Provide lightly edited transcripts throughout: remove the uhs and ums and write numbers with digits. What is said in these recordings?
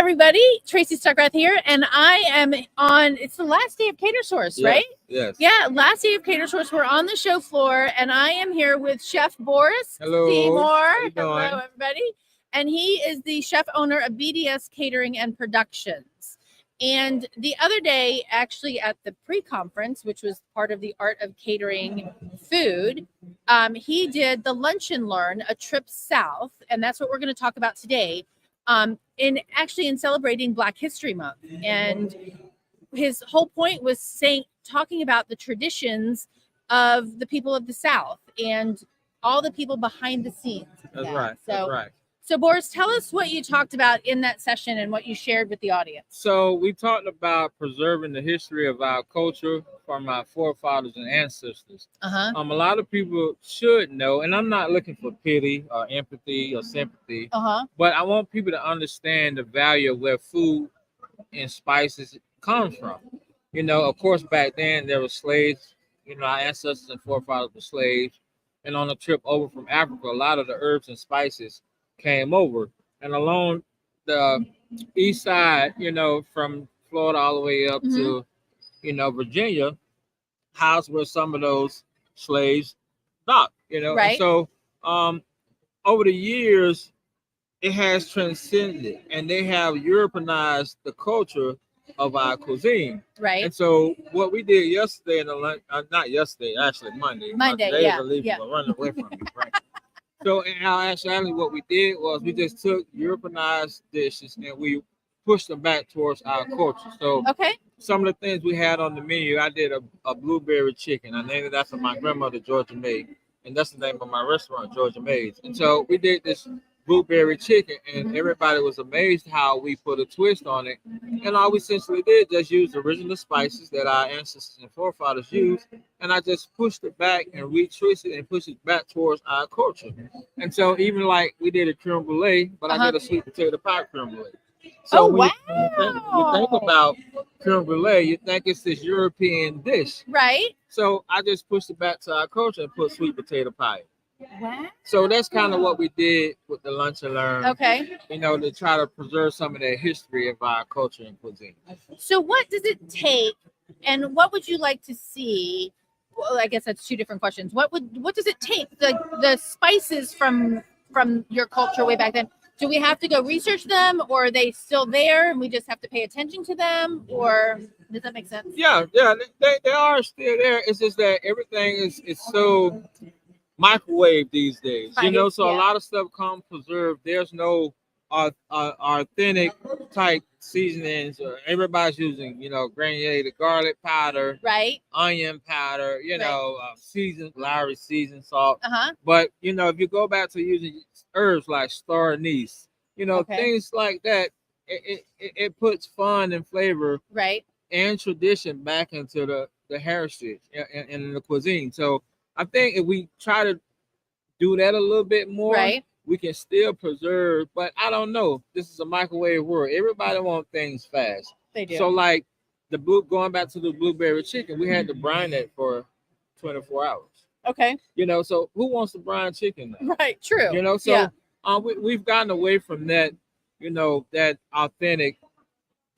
everybody. Tracy Stuckrath here, and I am on. It's the last day of Catersource, right? Yes. Yeah, last day of Catersource. We're on the show floor, and I am here with Chef Boris Seymore. How you Hello, doing? everybody. And he is the chef owner of BDS Catering and Productions. And the other day, actually at the pre-conference, which was part of the Art of Catering Food, he did the Lunch and Learn, a trip south, and that's what we're going to talk about today. In celebrating Black History Month, and his whole point was talking about the traditions of the people of the South and all the people behind the scenes. That's right. That's right. So, Boris, tell us what you talked about in that session and what you shared with the audience. So we talked about preserving the history of our culture from our forefathers and ancestors. A lot of people should know, and I'm not looking for pity or empathy or sympathy, but I want people to understand the value of where food and spices comes from. Of course, back then there were slaves. Our ancestors and forefathers were slaves, and on a trip over from Africa, a lot of the herbs and spices came over, and along the east side, from Florida all the way up to, Virginia, house where some of those slaves docked, Right. And so over the years, it has transcended, and they have Europeanized the culture of our cuisine. Right. And so what we did yesterday in the lunch, not yesterday, actually Monday. Monday, yeah. Running away from me, right? So in our actuality, what we did was we just took Europeanized dishes and we pushed them back towards our culture. So some of the things we had on the menu, I did a blueberry chicken. I named it after my grandmother, Georgia May, and that's the name of my restaurant, Georgia May's. And so we did this blueberry chicken, and everybody was amazed how we put a twist on it. And all we essentially did just use the original spices that our ancestors and forefathers used, and I just pushed it back and retwisted and pushed it back towards our culture. And so even like we did a creme brulee, but I did a sweet potato pie creme brulee. So when you think about creme brulee, you think it's this European dish, right? So I just pushed it back to our culture and put sweet potato pie. Wow. So that's kind of what we did with the Lunch and Learn. To try to preserve some of the history of our culture and cuisine. So what does it take, and what would you like to see? Well, I guess that's two different questions. What does it take? The spices from your culture way back then. Do we have to go research them, or are they still there and we just have to pay attention to them? Or does that make sense? Yeah, they are still there. It's just that everything is so microwave these days, so a lot of stuff comes preserved. There's no authentic type seasonings. Everybody's using, granulated garlic powder, right? Onion powder, seasoned Lowry seasoned salt. But if you go back to using herbs like star anise, things like that, it puts fun and flavor, right, and tradition back into the heritage and the cuisine. So I think if we try to do that a little bit more, right, we can still preserve. But I don't know. This is a microwave world. Everybody wants things fast. They do. So like going back to the blueberry chicken, we had to brine it for 24 hours. Okay. So who wants to brine chicken now? Right. True. We've gotten away from that, that authentic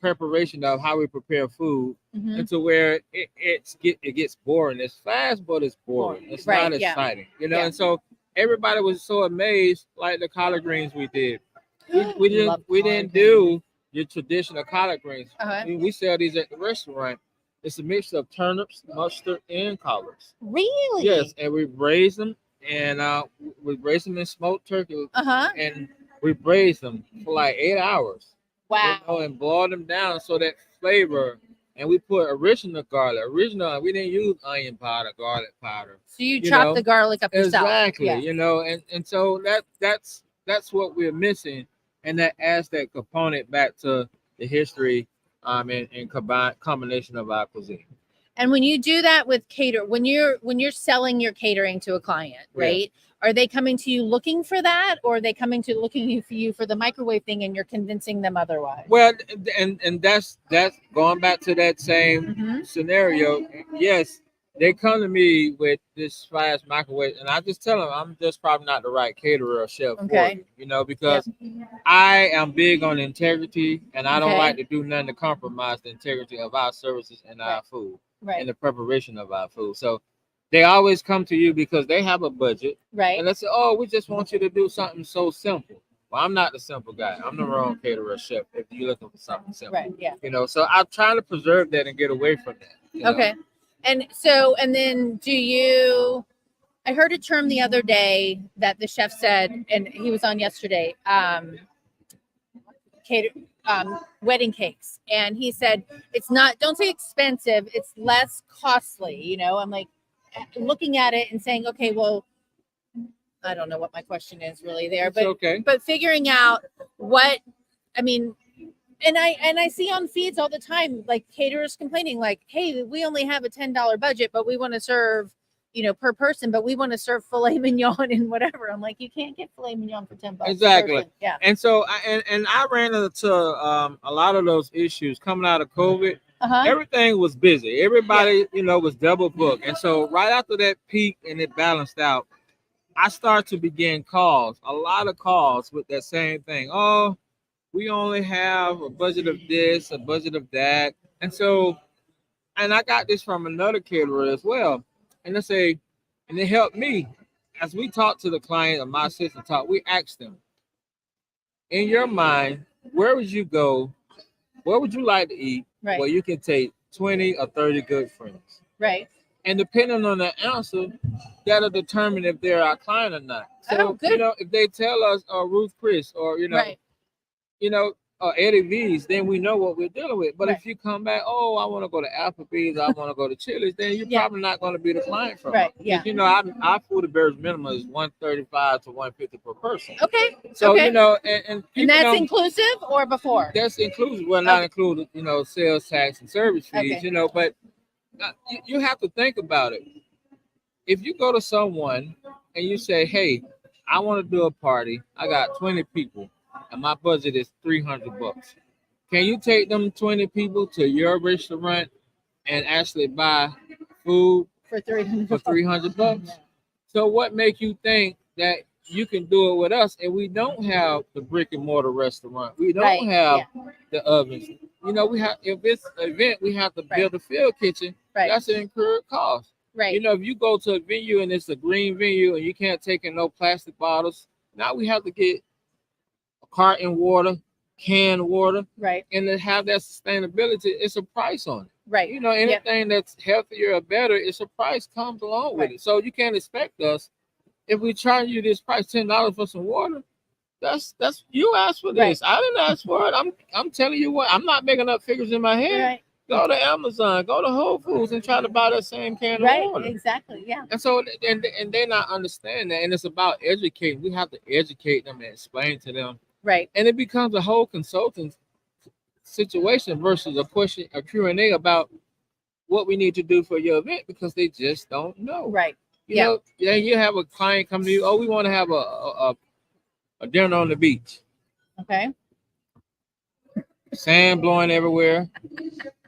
preparation of how we prepare food, into where it gets boring. It's fast, but it's boring. It's not exciting, And so everybody was so amazed, like the collard greens we did. We didn't do your traditional collard greens. We sell these at the restaurant. It's a mix of turnips, mustard, and collards. Really? Yes, and we braise them, and we braise them in smoked turkey, and we braise them for like 8 hours. Wow. And boil them down so that flavor, and we put original garlic. We didn't use onion powder, garlic powder. So you chop the garlic up yourself. Exactly. And so that's what we're missing, and that adds that component back to the history and combination of our cuisine. And when you do that with when you're selling your catering to a client, right? Are they coming to you looking for that, or are they coming to looking for you for the microwave thing, and you're convincing them otherwise? Well, and that's going back to that same scenario. Yes, they come to me with this fast microwave, and I just tell them I'm just probably not the right caterer or chef for you, you know, because I am big on integrity, and I don't like to do nothing to compromise the integrity of our services and our food and the preparation of our food. So they always come to you because they have a budget, and they say, "Oh, we just want you to do something so simple." Well, I'm not the simple guy. I'm the wrong caterer chef if you're looking for something simple. You know, so I'm trying to preserve that and get away from that. You know? And so, and then I heard a term the other day that the chef said, and he was on yesterday, wedding cakes. And he said, it's not, don't say expensive, it's less costly. You know, I'm like looking at it and saying, okay, well, I don't know what my question is really there, but figuring out what, I mean, and I see on feeds all the time, like caterers complaining, like, hey, we only have a $10 budget, but we want to serve, you know, per person, but we want to serve filet mignon and whatever. I'm like, you can't get filet mignon for $10. Exactly. Yeah. And so, I ran into a lot of those issues coming out of COVID. Everything was busy. Everybody, you know, was double booked. And so right after that peak and it balanced out, I started to begin calls, a lot of calls with that same thing. Oh, we only have a budget of this, a budget of that. And so, and I got this from another caterer as well. And they say, and it helped me as we talk to the client or my assistant talk, we asked them, in your mind, where would you go? Where would you like to eat? Where you can take 20 or 30 good friends. And depending on the answer, that'll determine if they're our client or not. So, you know, if they tell us, Ruth Chris, or, you know, Eddie V's, then we know what we're dealing with. But if you come back, oh, I want to go to Applebee's, I want to go to Chili's, then you're probably not going to be the client from us. You know, our food and beverage minimum is $135 to $150 per person. So, you know, and that's inclusive or before? That's inclusive. Well, not included, you know, sales tax and service fees, you know, but you have to think about it. If you go to someone and you say, hey, I want to do a party, I got 20 people and my budget is $300. Can you take them 20 people to your restaurant and actually buy food for $300? So what makes you think that you can do it with us? And we don't have the brick and mortar restaurant. We don't have the ovens. You know, we have, if it's an event, we have to build a field kitchen. That's an incurred cost. You know, if you go to a venue and it's a green venue and you can't take in no plastic bottles, now we have to get carton water, canned water, and to have that sustainability, it's a price on it. You know, anything that's healthier or better, it's a price comes along with it. So you can't expect us, if we charge you this price, $10 for some water, that's you asked for this. I didn't ask for it. I'm telling you what, I'm not making up figures in my head. Go to Amazon, go to Whole Foods and try to buy that same can of water. Exactly. And so, and they're not understanding that. And it's about educating. We have to educate them and explain to them. And it becomes a whole consulting situation versus a question, a Q&A about what we need to do for your event, because they just don't know. You know, you have a client come to you, oh, we want to have a dinner on the beach. Sand blowing everywhere.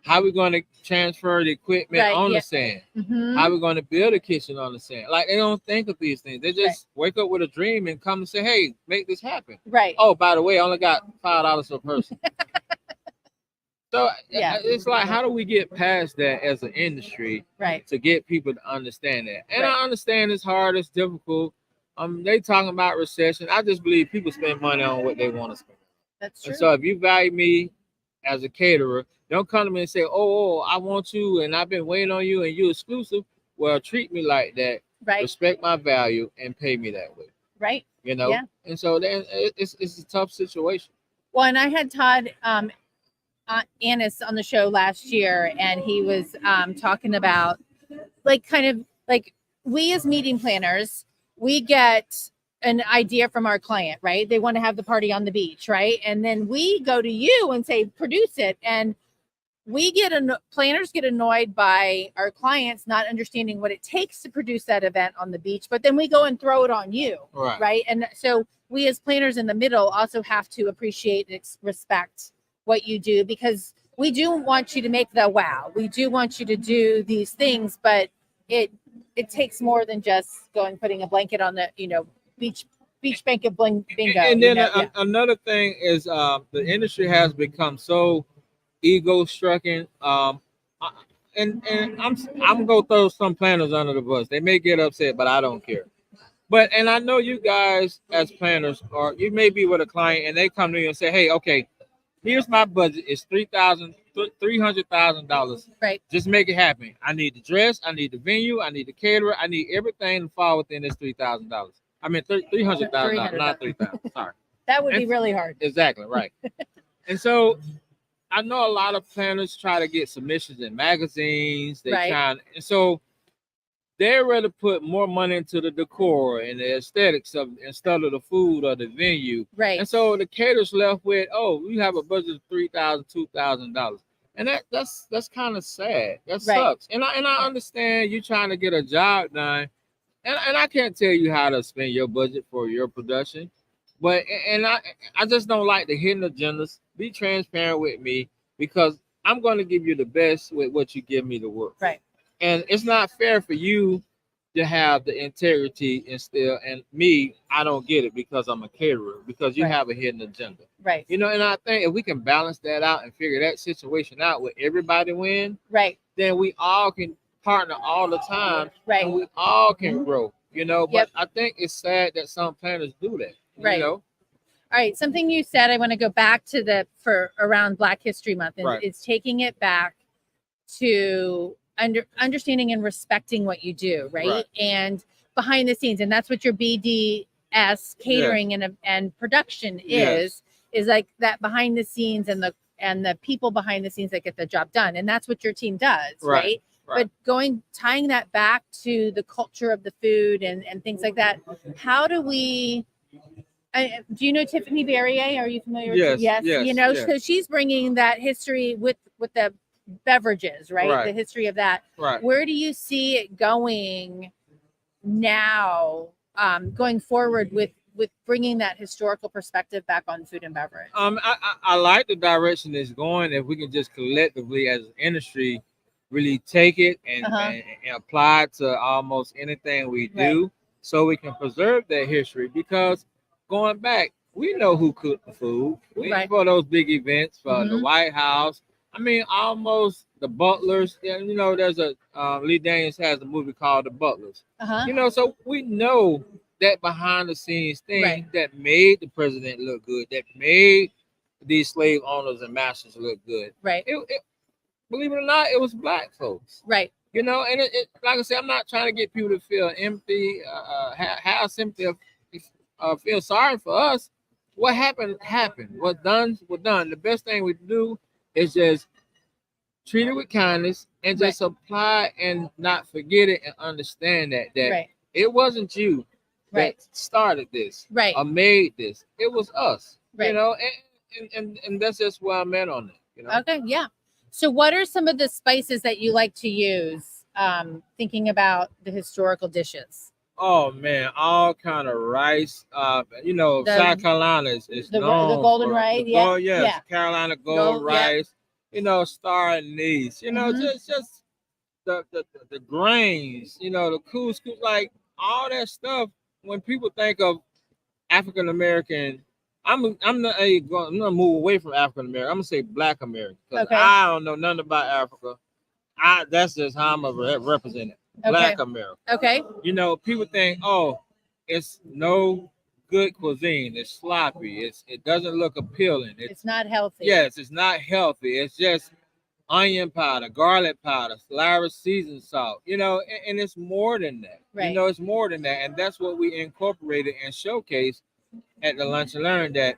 How we going to transfer the equipment on the sand? How we going to build a kitchen on the sand? Like, they don't think of these things. They just wake up with a dream and come and say, hey, make this happen. Oh, by the way, I only got $5 per person. So it's like, how do we get past that as an industry to get people to understand that? And I understand it's hard, it's difficult. They talking about recession. I just believe people spend money on what they want to spend. That's true. And so if you value me as a caterer, don't come to me and say, oh, I want you and I've been waiting on you and you're exclusive. Well, treat me like that. Respect my value and pay me that way. You know? And so then it's a tough situation. Well, and I had Todd Annis on the show last year, and he was talking about like kind of like we as meeting planners, we get an idea from our client, right? They want to have the party on the beach, right? And then we go to you and say, produce it. And planners get annoyed by our clients not understanding what it takes to produce that event on the beach, but then we go and throw it on you, right? And so we as planners in the middle also have to appreciate and respect what you do, because we do want you to make the wow. We do want you to do these things, but it takes more than just going putting a blanket on the beach bank of bingo. And then another thing is the industry has become so ego stricken. And I'm gonna throw some planners under the bus. They may get upset, but I don't care. But and I know you guys as planners, or you may be with a client and they come to you and say, "Hey, okay, here's my budget. It's $300,000. Right. Just make it happen. I need the dress, I need the venue, I need the caterer, I need everything to fall within this $3,000. I mean $300,000, not 3,000. Sorry. That would be really hard. Exactly right. And so I know a lot of planners try to get submissions in magazines. They and so they'd rather put more money into the decor and the aesthetics of instead of the food or the venue. Right. And so the caterer's left with, we have a budget of $3,000, $2,000. And that's kind of sad. That sucks. And I understand you trying to get a job done. And I can't tell you how to spend your budget for your production. But I just don't like the hidden agendas. Be transparent with me because I'm going to give you the best with what you give me to work. Right. And it's not fair for you to have the integrity and still, and me, I don't get it because I'm a caterer, because you have a hidden agenda. Right. And I think if we can balance that out and figure that situation out where everybody win, then we all can partner all the time. Right. And we all can grow, but I think it's sad that some planners do that. Right. All right. Something you said, I want to go back to for around Black History Month, and it's taking it back to understanding and respecting what you do, right? And behind the scenes, and that's what your BDS catering and production is like that behind the scenes and the people behind the scenes that get the job done, and that's what your team does, right? But tying that back to the culture of the food and things like that, how do we? Do you know Tiffany Barrier? Are you familiar with her? Yes. So she's bringing that history with the beverages, right? The history of that. Where do you see it going now, going forward with bringing that historical perspective back on food and beverage? I like the direction it's going. If we can just collectively as an industry really take it and apply it to almost anything we do, so we can preserve that history. Because going back, we know who cooked the food. For those big events, for the White House. I mean, almost the butlers. There's Lee Daniels has a movie called The Butlers. So we know that behind the scenes thing that made the president look good, that made these slave owners and masters look good. It, believe it or not, it was Black folks. And it like I said, I'm not trying to get people to feel empty, have sympathy, feel sorry for us. What happened. What's done was done. The best thing we do is just treat it with kindness and just apply and not forget it and understand that it wasn't you that started this or made this. It was us. And that's just where I'm at on it. Okay, yeah. So what are some of the spices that you like to use, thinking about the historical dishes? Oh man, all kind of rice. South Carolina is known the golden for rice. Carolina gold rice. Star anise. Just the grains. The couscous, like all that stuff. When people think of African American, I'm gonna move away from African American. I'm gonna say Black American because I don't know nothing about Africa. That's just how I'm gonna represent it. Black America. People think, it's no good cuisine. It's sloppy. It doesn't look appealing. It's not healthy. Yes, it's not healthy. It's just onion powder, garlic powder, Slavor seasoned salt. And it's more than that. It's more than that, and that's what we incorporated and showcased at the Lunch and Learn. That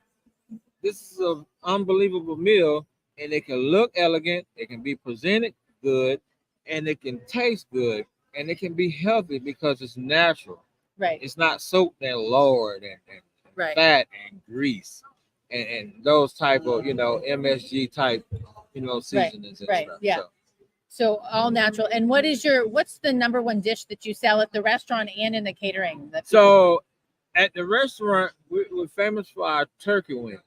this is an unbelievable meal, and it can look elegant. It can be presented good, and it can taste good. And it can be healthy because it's natural. It's not soaked and lard and fat and grease and those type of, MSG type, seasonings and stuff. So all natural. And what's the number one dish that you sell at the restaurant and in the catering? So at the restaurant, we're famous for our turkey wings.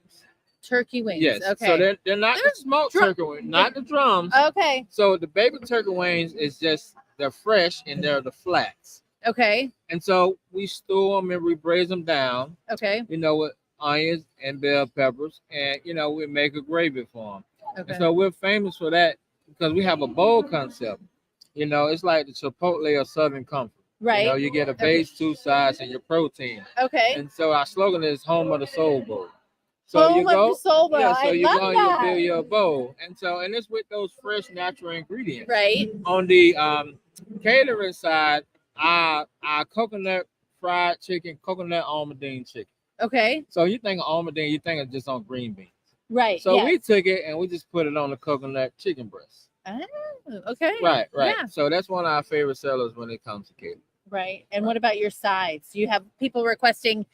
Turkey wings. Yes. Okay. So they're not the smoked turkey wings, not the drums. Okay. So the baby turkey wings is just they're fresh and they're the flats. Okay. And so we store them and we braise them down. Okay. With onions and bell peppers, and we make a gravy for them. Okay. And so we're famous for that because we have a bowl concept. It's like the Chipotle of Southern Comfort. Right. You get a base, 2 sides, and your protein. Okay. And so our slogan is Home of the Soul Bowl. So home of the Soul Bowl. Yeah, so I you love go that. and you build your bowl. And it's with those fresh natural ingredients. Right. On the catering side, our coconut fried chicken, coconut almondine chicken. Okay. So you think of almondine, you think of just on green beans. Right. So we took it and we just put it on the coconut chicken breast. Oh, okay. Right. Yeah. So that's one of our favorite sellers when it comes to catering. Right. And what about your sides? Do you have people requesting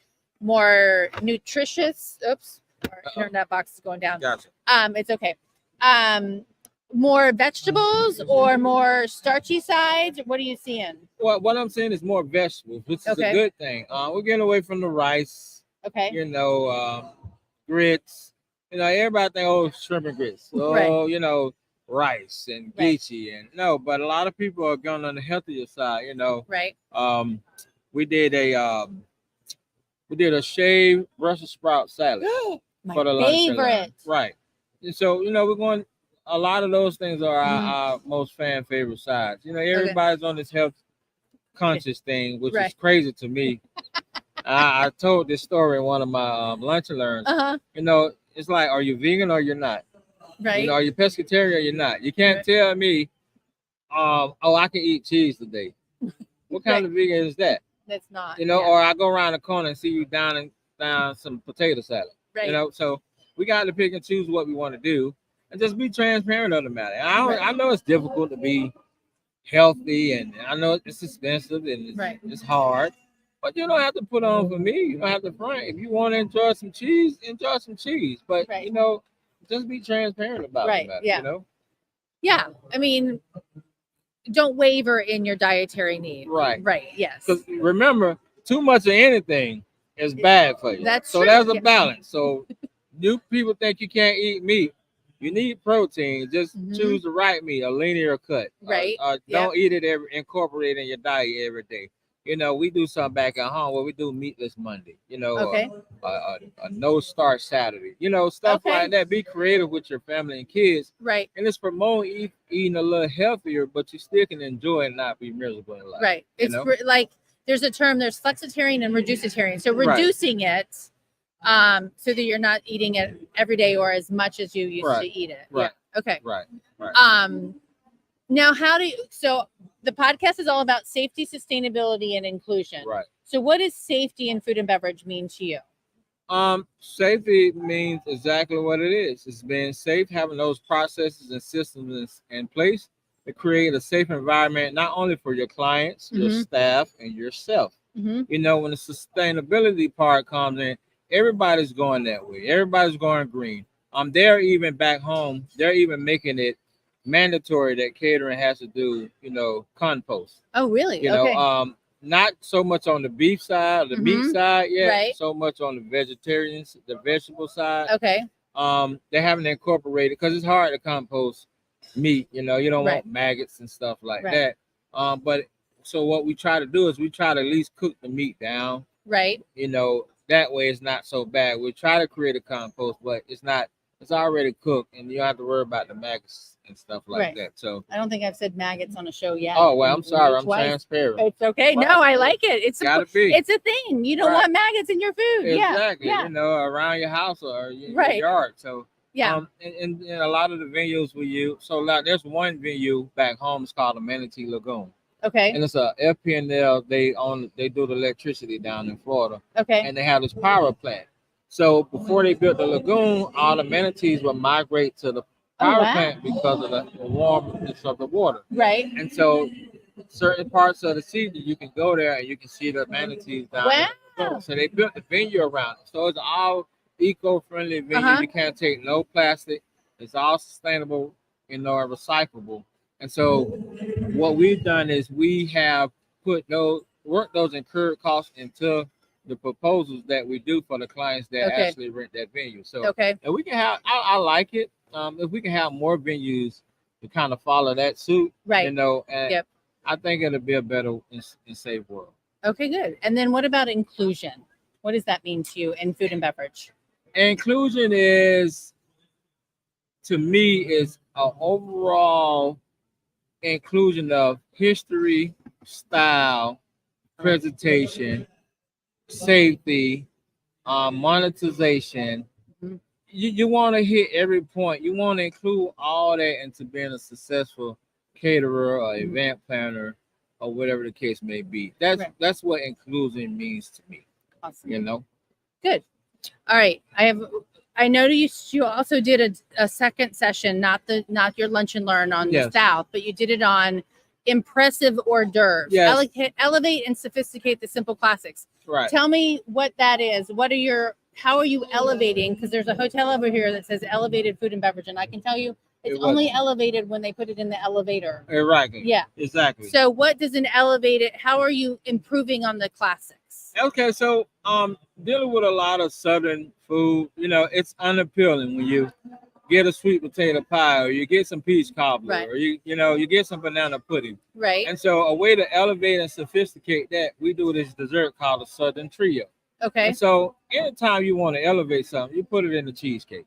more nutritious? Oops, our internet box is going down. Gotcha. It's okay. More vegetables or more starchy sides? What are you seeing? Well, what I'm saying is more vegetables, which is a good thing. We're getting away from the rice. Okay. Grits. Everybody think, shrimp and grits. Rice and geechee and but a lot of people are going on the healthier side. Right. We did a shaved Brussels sprout salad. My for the lunch favorite. Right. And so we're going. A lot of those things are our most fan favorite sides. Everybody's on this health conscious thing, which is crazy to me. I told this story in one of my lunch and learns. It's like, are you vegan or you're not? Right. Are you pescatarian or you're not? You can't tell me, I can eat cheese today. What kind of vegan is that? That's not. Or I go around the corner and see you down some potato salad. Right. So we got to pick and choose what we want to do and just be transparent on the matter. And I know it's difficult to be healthy, and I know it's expensive and it's hard. But you don't have to put on for me. You don't have to front. If you want to enjoy some cheese, enjoy some cheese. But just be transparent about it. Yeah. Yeah. I mean, don't waver in your dietary need. Right. Right. Yes. Because remember, too much of anything is bad for you. That's so true. There's a balance. So you people think you can't eat meat. You need protein. Just choose the right meat, a linear cut. Right. Don't eat it incorporate it in your diet every day. We do something back at home where we do meatless Monday, a no starch Saturday, stuff like that. Be creative with your family and kids. Right. And it's promote eating a little healthier, but you still can enjoy it and not be miserable in life. Right. It's like there's a term, there's flexitarian and reducitarian. So reducing it so that you're not eating it every day or as much as you used to eat it. Right. Yeah. Okay. Right. Now, so the podcast is all about safety, sustainability, and inclusion. Right. So what does safety in food and beverage mean to you? Safety means exactly what it is. It's being safe, having those processes and systems in place to create a safe environment, not only for your clients, your staff, and yourself. When the sustainability part comes in, everybody's going that way. Everybody's going green. They're even back home. They're even making it mandatory that catering has to do, compost. Oh, really? Okay. Not so much on the beef side or the meat side yet. Right. So much on the vegetable side. Okay. They haven't incorporated because it's hard to compost meat. You don't want maggots and stuff like that. But so what we try to do is we try to at least cook the meat down. Right. That way it's not so bad. We try to create a compost, but it's already cooked, and you don't have to worry about the maggots and stuff like that. So I don't think I've said maggots on a show yet. Oh well, I'm sorry. I'm transparent. It's okay. No, I like it. It's It's a thing. You don't want maggots in your food. Exactly. Yeah. Around your house or your yard. So and a lot of the venues we use. So there's one venue back home. It's called Amenity Lagoon. Okay. And it's a FPNL. They do the electricity down in Florida. Okay. And they have this power plant. So before they built the lagoon, all the manatees would migrate to the power plant because of the warmness of the water. Right. And so certain parts of the season, you can go there and you can see the manatees down there. So they built the venue around it. So it's all eco-friendly venue. You can't take no plastic. It's all sustainable, and recyclable. And so what we've done is we have worked those incurred costs into the proposals that we do for the clients that actually rent that venue. So and we can have, I like it. If we can have more venues to kind of follow that suit, and I think it'll be a better and safe world. Okay, good. And then what about inclusion? What does that mean to you in food and beverage? Inclusion is, to me, is an overall inclusion of history, style, presentation, safety, monetization. Mhm. You want to hit every point. You want to include all that into being a successful caterer or event planner or whatever the case may be. That's what inclusion means to me. Awesome. You know. Good. All right. I noticed you also did a second session, not your lunch and learn on the South, but you did it on impressive hors d'oeuvres. Yes. Elevate and sophisticate the simple classics. Right. Tell me what that is. How are you elevating? Because there's a hotel over here that says elevated food and beverage, and I can tell you it's only elevated when they put it in the elevator. Right. Yeah. Exactly. So what does an elevated? How are you improving on the classics? Okay, so dealing with a lot of Southern food, it's unappealing when you get a sweet potato pie or you get some peach cobbler, right, or you get some banana pudding. Right. And so a way to elevate and sophisticate that, we do this dessert called a Southern Trio. Okay. And so anytime you want to elevate something, you put it in the cheesecake.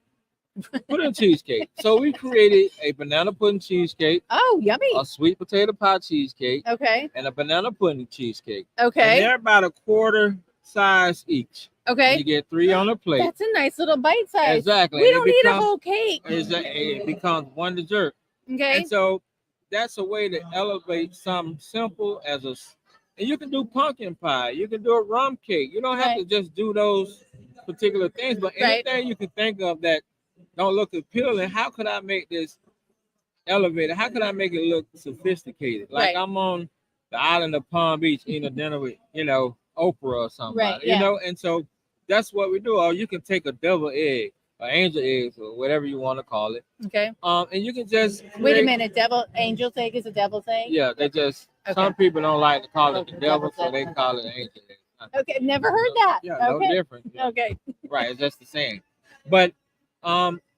Put it in cheesecake. So we created a banana pudding cheesecake. Oh, yummy. A sweet potato pie cheesecake. Okay. And a banana pudding cheesecake. Okay. And they're about a quarter size each. Okay. And you get 3 on a plate. That's a nice little bite size. Exactly. We don't need a whole cake. It becomes one dessert. Okay. And so that's a way to elevate something simple as and you can do pumpkin pie. You can do a rum cake. You don't have to just do those particular things, but anything you can think of that don't look appealing. How could I make this elevated? How could I make it look sophisticated? Like I'm on the island of Palm Beach eating a dinner with, Oprah or something. Right. And so that's what we do. Or you can take a devil egg, or angel eggs, or whatever you want to call it. Okay. And you can just wait a minute. Angel's egg is a devil's egg? Yeah, they just some people don't like to call it the devil, so they call it an angel egg. Okay, never heard that. Yeah, no different. Yeah. Okay. Right, it's just the same. But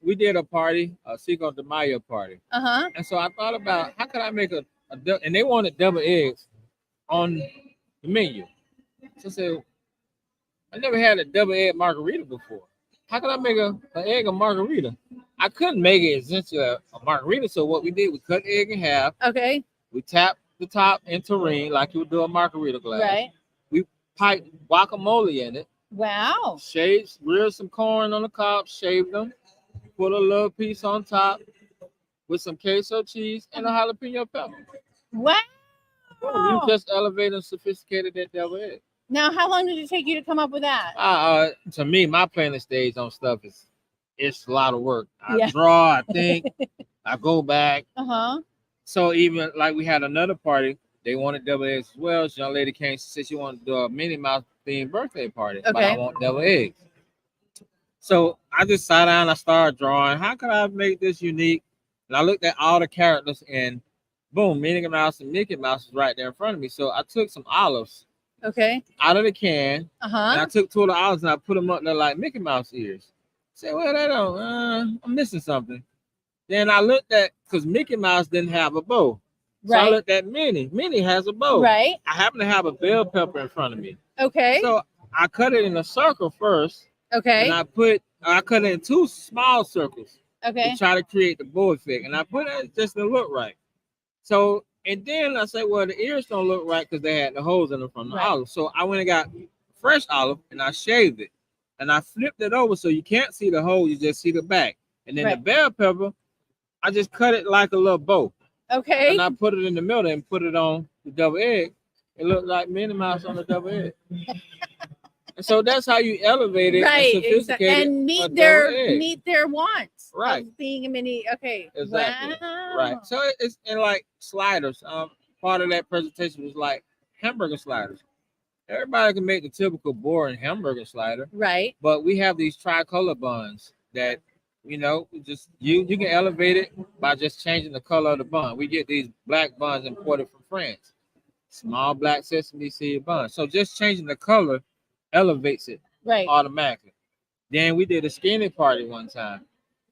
we did a party, a Cinco de Mayo party. And so I thought about how could I make and they wanted double eggs on the menu. So I said, I never had a double egg margarita before. How could I make an egg a margarita? I couldn't make it essentially a margarita. So what we did, we cut the egg in half. Okay. We tapped the top in tureen like you would do a margarita glass. Right. We piped guacamole in it. Wow. Grilled some corn on the cob, shaved them, put a little piece on top with some queso cheese and a jalapeno pepper. Wow. You just elevated and sophisticated that devil egg. Now, how long did it take you to come up with that? To me, my planning stage on stuff it's a lot of work. I draw, I think, I go back. So even like we had another party, they wanted double eggs as well. This young lady came, she said she wanted to do a Minnie Mouse themed birthday party, but I want double eggs. So I just sat down, I started drawing. How could I make this unique? And I looked at all the characters and boom, Minnie Mouse and Mickey Mouse was right there in front of me. So I took some olives out of the can, and I took 2 of the olives and I put them up there like Mickey Mouse ears. I said, well, that don't, I'm missing something. Then I looked at, because Mickey Mouse didn't have a bow. So I looked at Minnie. Minnie has a bow. Right. I happen to have a bell pepper in front of me. Okay. So I cut it in a circle first. Okay. And I cut it in 2 small circles. Okay. To try to create the bow effect. And I put it just to look right. So, and then I said, well, the ears don't look right because they had the holes in them from the olive. So I went and got fresh olive and I shaved it. And I flipped it over so you can't see the hole, you just see the back. And then the bell pepper, I just cut it like a little bow. Okay. And I put it in the middle and put it on the double egg. It looked like Minnie Mouse on the double egg. And so that's how you elevate it and sophisticate and meet their wants. Right. Of being a mini. Okay. Exactly. Wow. Right. So it's in like sliders. Part of that presentation was like hamburger sliders. Everybody can make the typical boring hamburger slider. Right. But we have these tricolor buns that you can elevate it by just changing the color of the bun. We get these black buns imported from France. Small black sesame seed buns. So just changing the color elevates it automatically. Then we did a skinny party one time.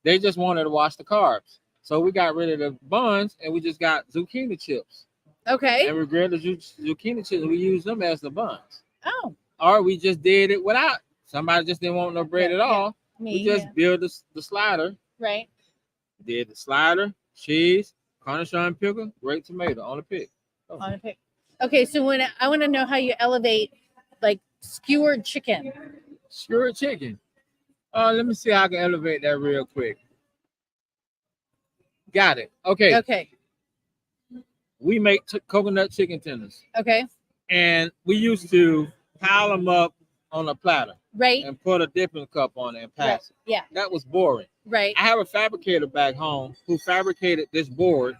They just wanted to watch the carbs. So we got rid of the buns and we just got zucchini chips. Okay. And we grilled the zucchini chicken. We use them as the buns. Oh. Or we just did it without. Somebody just didn't want no bread at all. We just built the slider. Right. Did the slider, cheese, Cornichon pickle, great tomato on a pick. Oh. On a pick. Okay, so when I want to know how you elevate like skewered chicken. Skewered chicken. Let me see how I can elevate that real quick. Got it. Okay. Okay. We make coconut chicken tenders. Okay. And we used to pile them up on a platter. Right. And put a dipping cup on it and pass it. Yeah. That was boring. Right. I have a fabricator back home who fabricated this board,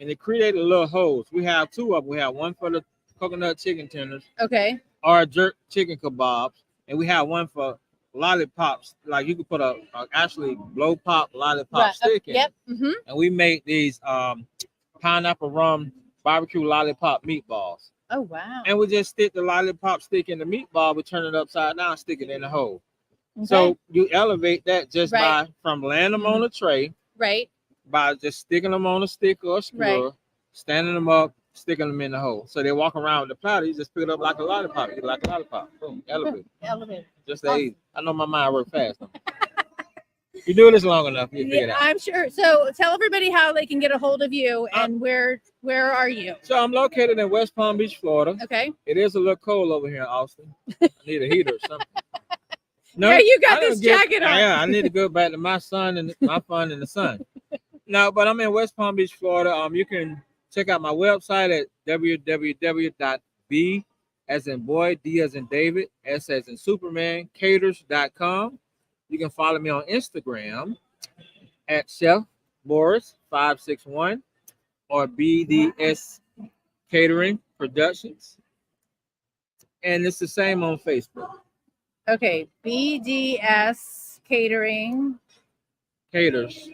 and it created little holes. We have two of them. We have one for the coconut chicken tenders. Okay. Or jerk chicken kebabs, and we have one for lollipops. Like you could put a actually blow pop lollipop stick in. Yep. Mm-hmm. And we make these pineapple rum barbecue lollipop meatballs. Oh wow! And we just stick the lollipop stick in the meatball. We turn it upside down, stick it in the hole. Okay. So you elevate that just by from laying them on a tray, right? By just sticking them on a stick or a skewer, standing them up, sticking them in the hole. So they walk around with the platter. You just pick it up like a lollipop. Eat it like a lollipop. Boom, elevate. Elevate. Just easy. I know my mind works fast. You do this long enough, you figure it out. I'm sure. So tell everybody how they can get a hold of you and where are you? So I'm located in West Palm Beach, Florida. Okay. It is a little cold over here in Austin. I need a heater or something. No, yeah, you got this jacket on. Yeah, I need to go back to my son and my fun in the sun. No, but I'm in West Palm Beach, Florida. You can check out my website at www.b as in boy, D as in David, S as in Superman, caters.com. You can follow me on Instagram at Chef Boris 561 or BDS Catering Productions. And it's the same on Facebook. Okay, BDS Catering. Caters.com.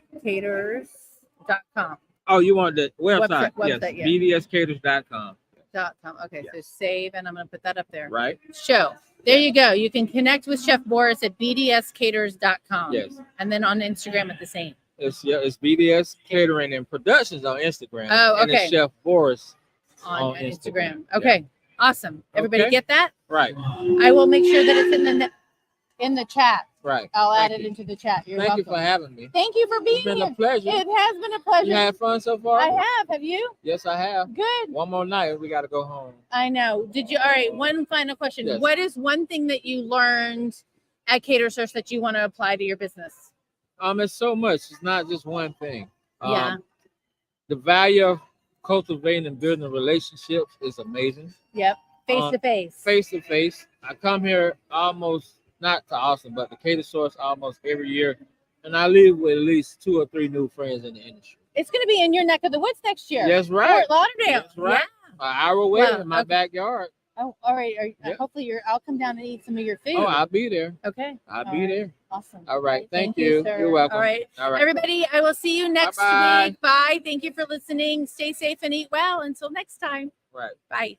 Oh, you want the website? Yes, BDScaters.com. Okay, so save, and I'm going to put that up there. Right. Show. There you go. You can connect with Chef Boris at bdscaters.com. Yes. And then on Instagram at the same. It's BDS Catering and Productions on Instagram. Oh, okay. And it's Chef Boris on Instagram. Okay. Yeah. Awesome. Everybody get that? Right. I will make sure that it's in the chat. Right. I'll add it into the chat. You're welcome. Thank you for having me. Thank you for being here. It's been a pleasure. It has been a pleasure. You had fun so far? I have. Have you? Yes, I have. Good. One more night, we got to go home. I know. Did you? All right. One final question. Yes. What is one thing that you learned at Catersource that you want to apply to your business? It's so much. It's not just one thing. Yeah. The value of cultivating and building relationships is amazing. Yep. Face to face. Face to face. I come here almost, not to Austin, but to Catersource almost every year. And I leave with at least 2 or 3 new friends in the industry. It's going to be in your neck of the woods next year. That's right. Fort Lauderdale. That's right. Yeah. An hour away in my backyard. Oh, all right. Hopefully I'll come down and eat some of your food. Oh, I'll be there. Okay. I'll be there. Awesome. All right. Thank you. Sir. You're welcome. All right. Everybody, I will see you next week. Bye. Thank you for listening. Stay safe and eat well. Until next time. Right. Bye.